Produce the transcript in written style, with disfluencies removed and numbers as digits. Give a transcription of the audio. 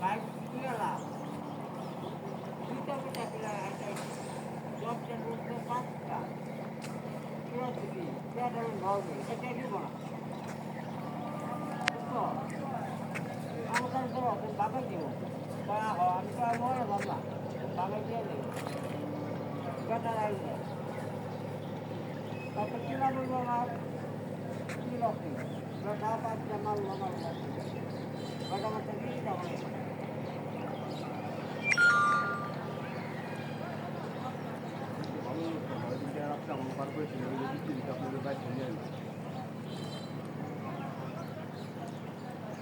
bike কিনে লাভ দুইটা বেটা কিনা একটা 10টা রুটে 5টা কিনা দিবি পেটা হবে এটা দিব না বুঝছো আমাদের তো বাগাই দিব আমি তো আর মরে যাব না বাগাই দিয়ে দেবো বেটা লাগবে তারপর কিনা বলবো আমার কি লক্ষ্য বেটা 5টা মাল আমার বেটা আমার 20 টাকা